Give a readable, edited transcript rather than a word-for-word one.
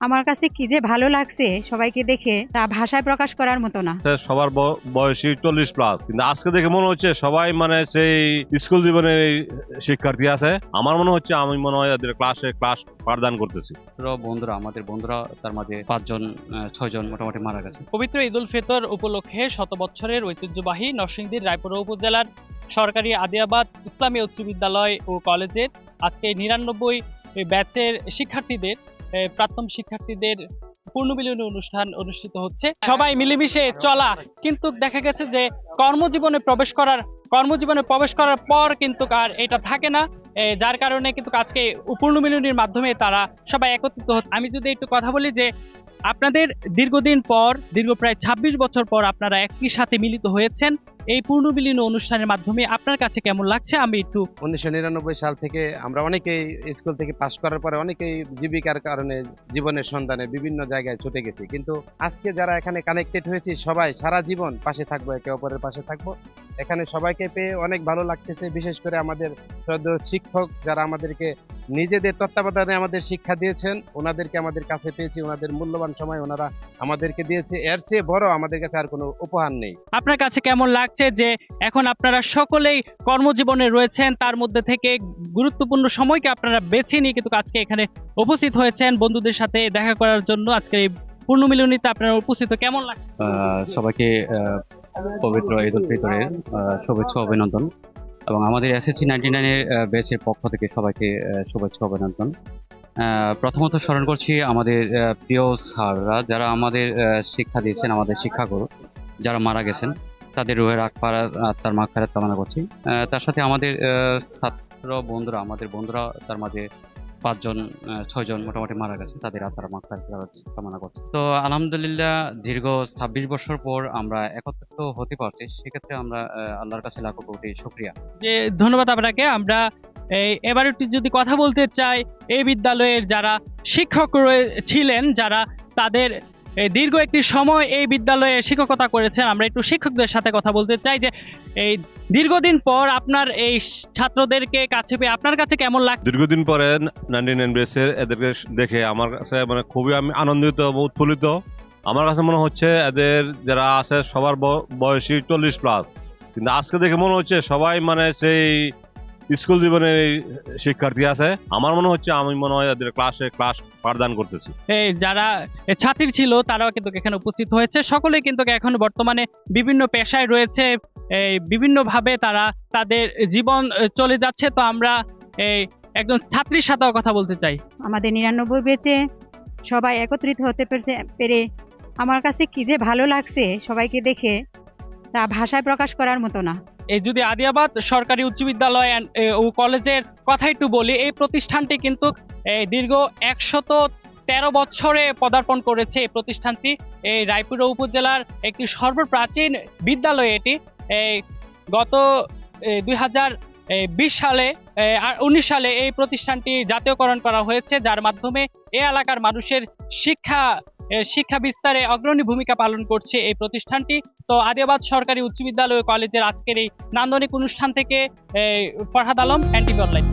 আমার কাছে কি যে ভালো লাগছে সবাইকে দেখে তা ভাষায় প্রকাশ করার মতো না। সবার বয়সী 40+, কিন্তু আজকে দেখে মনে হচ্ছে সবাই মানে সেই স্কুল জীবনের শিক্ষার্থী আছে। আমার মনে হচ্ছে আমি মনে হয় এদের ক্লাস পাঠদান করতেছি। বন্ধুরা, আমাদের বন্ধুরা, তার মাঝে 5 জন 6 জন মোটামুটি মারা গেছে। পবিত্র ঈদ উল ফিতর উপলক্ষে শত বছরের ঐতিহ্যবাহী নরসিংদীর রায়পুরা উপজেলার সরকারি আদিয়াবাদ ইসলামী উচ্চ বিদ্যালয় ও কলেজের আজকে 99 ব্যাচের শিক্ষার্থীদের প্রাক্তন শিক্ষার্থীদের পূর্ণমিলনী অনুষ্ঠান অনুষ্ঠিত হচ্ছে। সবাই মিলেমিশে চলা, কিন্তু দেখা গেছে যে কর্মজীবনে প্রবেশ করার পর কিন্তু আর এটা থাকে না, যার কারণে কিন্তু আজকে পূর্ণমিলনীর মাধ্যমে তারা সবাই একত্রিত হচ্ছে। আমি যদি একটু কথা বলি যে আপনাদের দীর্ঘদিন পর, দীর্ঘ প্রায় 26 বছর পর আপনারা একই সাথে মিলিত হয়েছেন এই পূর্ণমিলনী অনুষ্ঠানের মাধ্যমে, আপনার কাছে কেমন লাগছে? আমি একটু 1999 সাল থেকে আমরা অনেকেই স্কুল থেকে পাশ করার পরে অনেকেই জীবিকার কারণে জীবনের সন্ধানে বিভিন্ন জায়গায় ছুটে গেছি, কিন্তু আজকে যারা এখানে কানেক্টেড হয়েছি সবাই সারা জীবন পাশে থাকবো, একে অপরের পাশে থাকবো। এখানে সবাইকে পেয়ে অনেক ভালো লাগতেছে, বিশেষ করে আমাদের শ্রদ্ধেয় শিক্ষক যারা আমাদেরকে নিজেদের তত্ত্বাবধানে আমাদের শিক্ষা দিয়েছেন, ওনাদেরকে আমাদের কাছে পেয়েছি, ওনাদের মূল্যবান সময় ওনারা আমাদেরকে দিয়েছে। এর চেয়ে বড় আমাদের কাছে আর কোনো উপহার নেই। আপনার কাছে কেমন লাগছে যে এখন আপনারা সকলেই কর্মজীবনে রয়েছেন, তার মধ্যে থেকে গুরুত্বপূর্ণ সময়কে আপনারা বেছে নিয়ে কিন্তু আজকে এখানে উপস্থিত হয়েছেন বন্ধুদের সাথে দেখা করার জন্য? আজকে এই পূর্ণমিলনীতে আপনারা উপস্থিত, কেমন লাগছে? সবাইকে পবিত্র ঈদ উল ফিতরের শুভেচ্ছা অভিনন্দন, এবং আমাদের এসএসসি 99 এর ব্যাচের পক্ষ থেকে সবাইকে শুভেচ্ছা অভিনন্দন। প্রথমত স্মরণ করছি আমাদের প্রিয় স্যাররা যারা আমাদের শিক্ষা দিয়েছেন, আমাদের শিক্ষাগুরু যারা মারা গেছেন, তাদের রুহের আত্মার মাগফিরাত কামনা করছি। তার সাথে আমাদের ছাত্র বন্ধুরা, আমাদের বন্ধুরা, তার মাঝে 5 জন 6 জন মোটামুটি মারা গেছে, তাদের আত্মার মাগফিরাত কামনা করছি। তো আলহামদুলিল্লাহ, দীর্ঘ 26 বছর পর আমরা একত্রিত হতে পারছি, সেক্ষেত্রে আমরা আল্লাহর কাছে লাখো কোটি শুকরিয়া। যে ধন্যবাদ আপনাকে। আমরা এবার একটু যদি কথা বলতে চাই এই বিদ্যালয়ের যারা শিক্ষক ছিলেন, যারা তাদের দীর্ঘ একটি সময় এই বিদ্যালয়ে শিক্ষকতা করেছেন, আমরা একটু শিক্ষকদের সাথে কথা বলতে চাই যে এই দীর্ঘদিন পর আপনার এই ছাত্রদেরকে কাছে পেয়ে আপনার কাছে কেমন লাগে? দীর্ঘদিন পরে 99 ব্যাচের এদেরকে দেখে আমার কাছে মানে খুবই আমি আনন্দিত এবং উৎফুল্লিত। আমার কাছে মনে হচ্ছে এদের যারা আছে সবার বয়সী 40+, কিন্তু আজকে দেখে মনে হচ্ছে সবাই মানে সেই স্কুল জীবনের শিক্ষার্থী আছে। আমার মনে হচ্ছে আমি মনে হয় এদের ক্লাস পাঠদান করতেছি। এই যারা ছাত্রী ছিল তারাও কিন্তু এখানে উপস্থিত হয়েছে, সকলেই কিন্তু এখন বর্তমানে বিভিন্ন পেশায় রয়েছে, বিভিন্নভাবে তারা তাদের জীবন চলে যাচ্ছে। তো আমরা এই একজন ছাত্রীর সাথেও কথা বলতে চাই। আমাদের 99 বেচে সবাই একত্রিত হতে পেরে আমার কাছে কি যে ভালো লাগছে সবাইকে দেখে তা ভাষায় প্রকাশ করার মতো না। এই যদি আদিয়াবাদ সরকারি উচ্চ বিদ্যালয় ও কলেজের কথা একটু বলি, এই প্রতিষ্ঠানটি কিন্তু দীর্ঘ 113 বছরে পদার্পণ করেছে। এই প্রতিষ্ঠানটি এই রায়পুরা উপজেলার একটি সর্বপ্রাচীন বিদ্যালয়। এটি গত 2020 সালে 19 সালে এই প্রতিষ্ঠানটি জাতীয়করণ করা হয়েছে, যার মাধ্যমে এই এলাকার মানুষের শিক্ষা বিস্তারে অগ্রণী ভূমিকা পালন করছে এই প্রতিষ্ঠানটি। তো আদিয়াবাদ সরকারি উচ্চ বিদ্যালয় কলেজের আজকের এই নান্দনিক অনুষ্ঠান থেকে ফরহাদ আলম, এনটিভি অনলাইন।